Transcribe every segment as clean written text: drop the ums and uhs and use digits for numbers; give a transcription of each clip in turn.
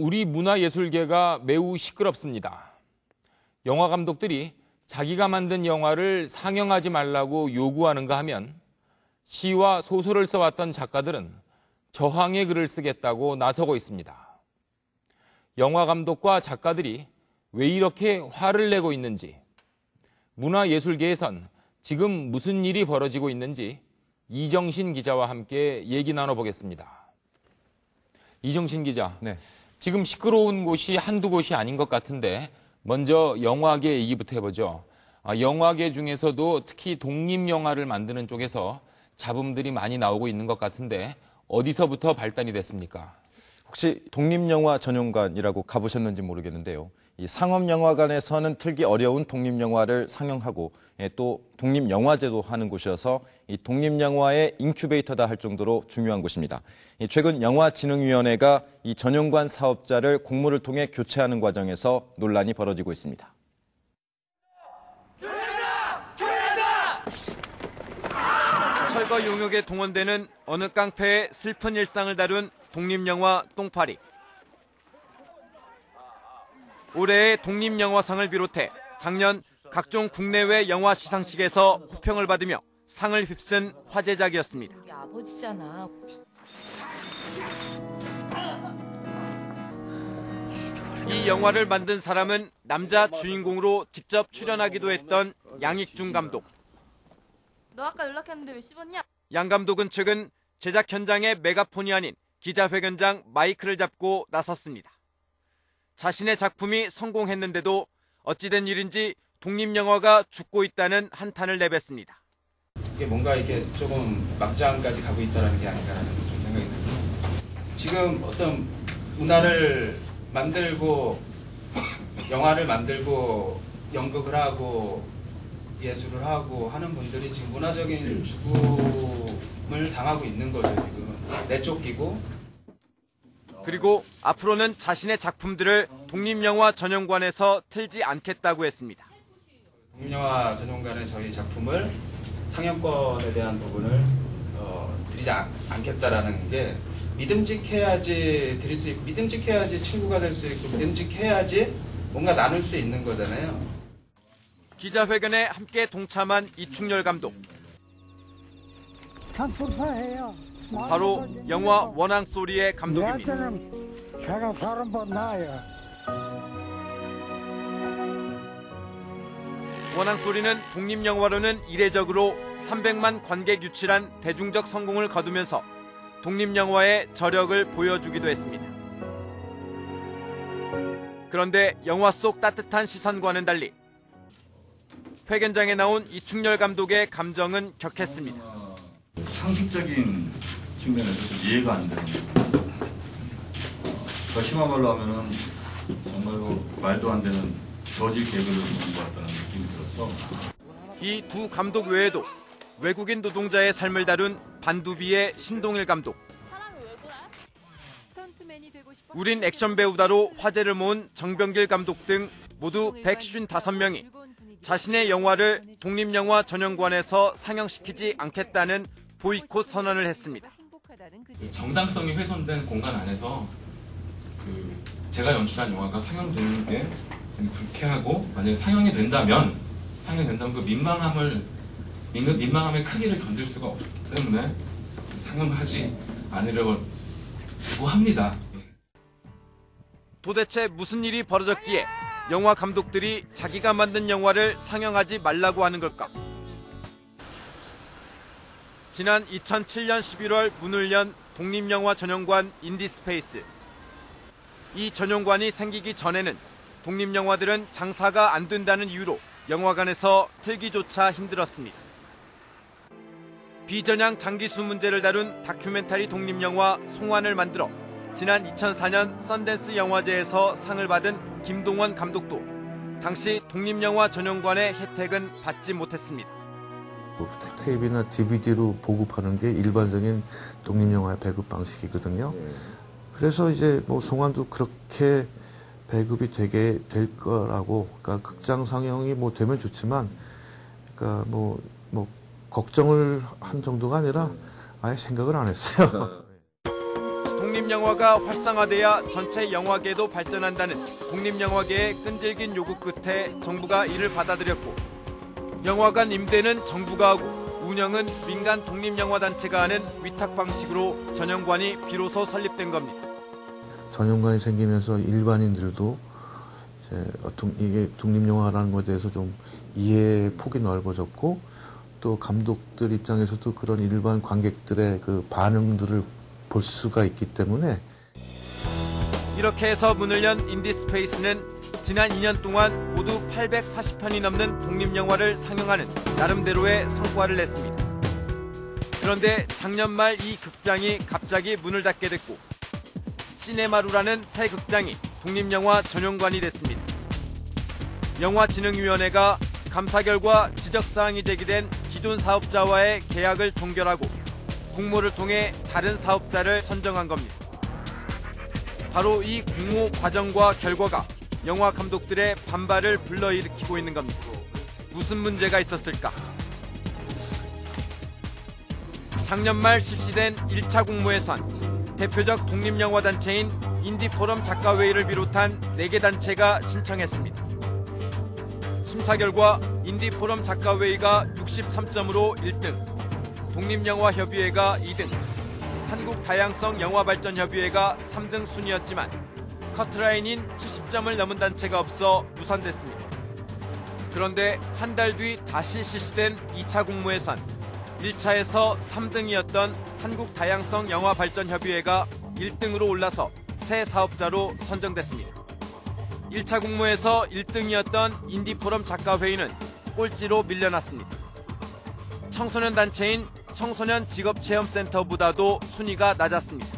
우리 문화예술계가 매우 시끄럽습니다. 영화 감독들이 자기가 만든 영화를 상영하지 말라고 요구하는가 하면 시와 소설을 써왔던 작가들은 저항의 글을 쓰겠다고 나서고 있습니다. 영화 감독과 작가들이 왜 이렇게 화를 내고 있는지, 문화예술계에선 지금 무슨 일이 벌어지고 있는지 이정신 기자와 함께 얘기 나눠보겠습니다. 이정신 기자, 네. 지금 시끄러운 곳이 한두 곳이 아닌 것 같은데 먼저 영화계 얘기부터 해보죠. 영화계 중에서도 특히 독립영화를 만드는 쪽에서 잡음들이 많이 나오고 있는 것 같은데 어디서부터 발단이 됐습니까? 혹시 독립영화 전용관이라고 가보셨는지 모르겠는데요. 이 상업영화관에서는 틀기 어려운 독립영화를 상영하고 또 독립영화제도 하는 곳이어서 이 독립영화의 인큐베이터다 할 정도로 중요한 곳입니다. 최근 영화진흥위원회가 이 전용관 사업자를 공모를 통해 교체하는 과정에서 논란이 벌어지고 있습니다. 철거 용역에 동원되는 어느 깡패의 슬픈 일상을 다룬 독립영화 똥파리. 올해의 독립영화상을 비롯해 작년 각종 국내외 영화 시상식에서 호평을 받으며 상을 휩쓴 화제작이었습니다. 우리 아버지잖아. 이 영화를 만든 사람은 남자 주인공으로 직접 출연하기도 했던 양익중 감독. 너 아까 연락했는데 왜 씹었냐? 양 감독은 최근 제작 현장에 메가폰이 아닌 기자회견장 마이크를 잡고 나섰습니다. 자신의 작품이 성공했는데도 어찌된 일인지 독립영화가 죽고 있다는 한탄을 내뱉습니다. 이게 뭔가 이게 조금 막장까지 가고 있다는 게 아닌가라는 좀 생각이 듭니다. 지금 어떤 문화를 만들고 영화를 만들고 연극을 하고 예술을 하고 하는 분들이 지금 문화적인 죽음을 당하고 있는 거죠. 지금 내쫓기고. 그리고 앞으로는 자신의 작품들을 독립영화 전용관에서 틀지 않겠다고 했습니다. 독립영화 전용관에 저희 작품을 상영권에 대한 부분을 드리지 않겠다라는 게 믿음직해야지 드릴 수 있고 믿음직해야지 친구가 될 수 있고 믿음직해야지 뭔가 나눌 수 있는 거잖아요. 기자회견에 함께 동참한 이충렬 감독. 참 불쌍해요. 바로 영화 원앙소리의 감독입니다. 내한테는 제가 사람보다 나아요. 원앙소리는 독립영화로는 이례적으로 300만 관객 유치란 대중적 성공을 거두면서 독립영화의 저력을 보여주기도 했습니다. 그런데 영화 속 따뜻한 시선과는 달리 회견장에 나온 이충렬 감독의 감정은 격했습니다. 상식적인 측면에서 좀 이해가 안 되는 더 심한 말로 하면은 정말로 말도 안 되는 저질 개그를 보는 것 같다는 느낌이 들어서 이 두 감독 외에도 외국인 노동자의 삶을 다룬 반두비의 신동일 감독, 우린 액션 배우다로 화제를 모은 정병길 감독 등 모두 155명이 자신의 영화를 독립영화 전용관에서 상영시키지 않겠다는 보이콧 선언을 했습니다. 정당성이 훼손된 공간 안에서 제가 연출한 영화가 상영되는 게 불쾌하고 만약에 상영이 된다면 그 민망함의 크기를 견딜 수가 없기 때문에 상영하지 않으려고 합니다. 도대체 무슨 일이 벌어졌기에 영화 감독들이 자기가 만든 영화를 상영하지 말라고 하는 걸까? 지난 2007년 11월 문을 연 독립영화 전용관 인디스페이스. 이 전용관이 생기기 전에는 독립영화들은 장사가 안 된다는 이유로 영화관에서 틀기조차 힘들었습니다. 비전향 장기수 문제를 다룬 다큐멘터리 독립영화 송환을 만들어 지난 2004년 썬댄스 영화제에서 상을 받은 김동원 감독도 당시 독립영화 전용관의 혜택은 받지 못했습니다. 테이프나 DVD로 보급하는 게 일반적인 독립영화의 배급 방식이거든요. 그래서 이제 뭐 송환도 그렇게 배급이 되게 될 거라고, 그러니까 극장 상영이 뭐 되면 좋지만, 그러니까 뭐 걱정을 한 정도가 아니라 아예 생각을 안 했어요. 독립영화가 활성화돼야 전체 영화계도 발전한다는 독립영화계의 끈질긴 요구 끝에 정부가 이를 받아들였고, 영화관 임대는 정부가 하고 운영은 민간 독립영화단체가 하는 위탁 방식으로 전용관이 비로소 설립된 겁니다. 전용관이 생기면서 일반인들도 이제 이게 독립영화라는 것에 대해서 좀 이해의 폭이 넓어졌고, 또 감독들 입장에서도 그런 일반 관객들의 그 반응들을 볼 수가 있기 때문에. 이렇게 해서 문을 연 인디스페이스는 지난 2년 동안 모두 840편이 넘는 독립영화를 상영하는 나름대로의 성과를 냈습니다. 그런데 작년 말 이 극장이 갑자기 문을 닫게 됐고, 시네마루라는 새 극장이 독립영화 전용관이 됐습니다. 영화진흥위원회가 감사 결과 지적사항이 제기된 기존 사업자와의 계약을 종결하고 공모를 통해 다른 사업자를 선정한 겁니다. 바로 이 공모 과정과 결과가 영화 감독들의 반발을 불러일으키고 있는 겁니다. 무슨 문제가 있었을까? 작년 말 실시된 1차 공모에선 대표적 독립영화단체인 인디포럼 작가회의를 비롯한 4개 단체가 신청했습니다. 심사 결과 인디포럼 작가회의가 63점으로 1등, 독립영화협의회가 2등, 한국다양성영화발전협의회가 3등 순이었지만 커트라인인 70점을 넘은 단체가 없어 무산됐습니다. 그런데 한 달 뒤 다시 실시된 2차 공모에선 1차에서 3등이었던 한국다양성영화발전협의회가 1등으로 올라서 새 사업자로 선정됐습니다. 1차 공모에서 1등이었던 인디포럼 작가회의는 꼴찌로 밀려났습니다. 청소년 단체인 청소년 직업체험센터보다도 순위가 낮았습니다.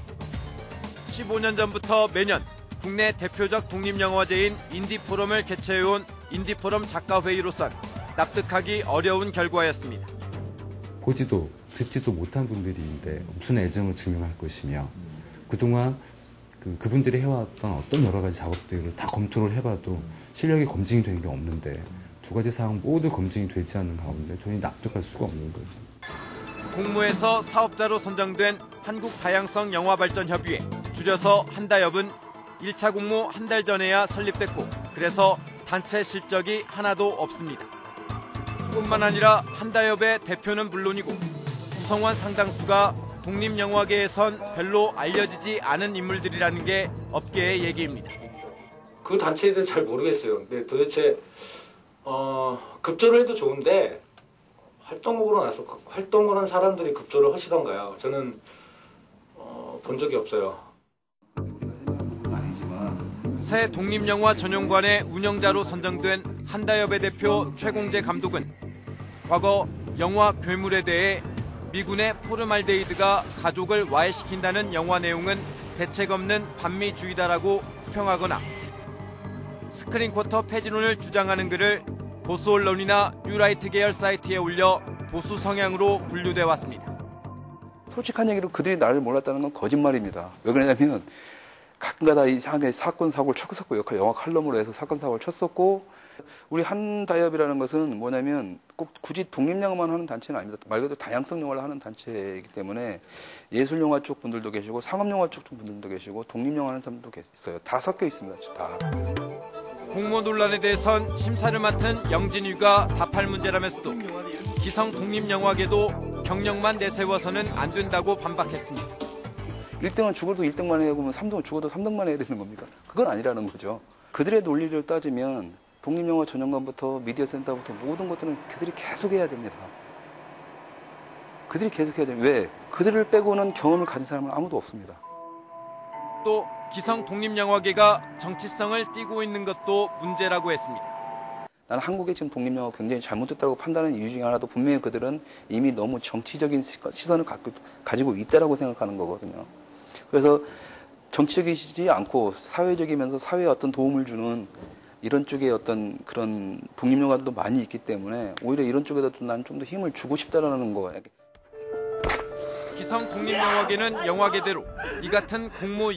15년 전부터 매년 국내 대표적 독립영화제인 인디포럼을 개최해온 인디포럼 작가회의로선 납득하기 어려운 결과였습니다. 보지도 듣지도 못한 분들인데 무슨 애정을 증명할 것이며, 그동안 그분들이 해왔던 어떤 여러 가지 작업들을 다 검토를 해봐도 실력이 검증이 된 게 없는데, 두 가지 사항 모두 검증이 되지 않는 가운데 저희 납득할 수가 없는 거죠. 공모에서 사업자로 선정된 한국다양성영화발전협의회, 줄여서 한다협은 1차 공모 한 달 전에야 설립됐고, 그래서 단체 실적이 하나도 없습니다. 뿐만 아니라 한다협의 대표는 물론이고 구성원 상당수가 독립영화계에선 별로 알려지지 않은 인물들이라는 게 업계의 얘기입니다. 그 단체에 대해서 잘 모르겠어요. 근데 도대체 급조를 해도 좋은데 활동으로 나서 활동을 한 사람들이 급조를 하시던가요? 저는 본 적이 없어요. 새 독립영화 전용관의 운영자로 선정된 한다협의 대표 최공재 감독은 과거 영화 괴물에 대해 미군의 포르말데히드가 가족을 와해시킨다는 영화 내용은 대책 없는 반미주의다라고 평하거나 스크린쿼터 폐지론을 주장하는 글을 보수 언론이나 뉴라이트 계열 사이트에 올려 보수 성향으로 분류돼 왔습니다. 솔직한 얘기로 그들이 나를 몰랐다는 건 거짓말입니다. 왜 그러냐면 가끔가다 이상하게 사건 사고를 쳤었고, 영화 칼럼으로 해서 사건 사고를 쳤었고, 우리 한다협이라는 것은 뭐냐면 꼭 굳이 독립영화만 하는 단체는 아닙니다. 말 그대로 다양성 영화를 하는 단체이기 때문에 예술영화 쪽 분들도 계시고 상업영화 쪽 분들도 계시고 독립영화 하는 사람도 있어요. 다 섞여 있습니다. 다. 공모 논란에 대해선 심사를 맡은 영진위가 답할 문제라면서도 기성 독립영화계도 경력만 내세워서는 안 된다고 반박했습니다. 1등은 죽어도 1등만 해야 하고 3등은 죽어도 3등만 해야 되는 겁니까? 그건 아니라는 거죠. 그들의 논리를 따지면 독립영화 전용관부터 미디어센터부터 모든 것들은 그들이 계속 해야 됩니다. 그들이 계속 해야 됩니다. 왜? 그들을 빼고는 경험을 가진 사람은 아무도 없습니다. 또 기성 독립영화계가 정치성을 띠고 있는 것도 문제라고 했습니다. 나는 한국의 지금 독립영화가 굉장히 잘못됐다고 판단하는 이유 중에 하나도 분명히 그들은 이미 너무 정치적인 시선을 가지고 있다라고 생각하는 거거든요. 그래서 정치적이지 않고 사회적이면서 사회에 어떤 도움을 주는 이런 쪽에 어떤 그런 독립영화도 많이 있기 때문에 오히려 이런 쪽에다도 난 좀 더 힘을 주고 싶다라는 거예요. 기성 독립영화계는 영화계대로 이 같은 공모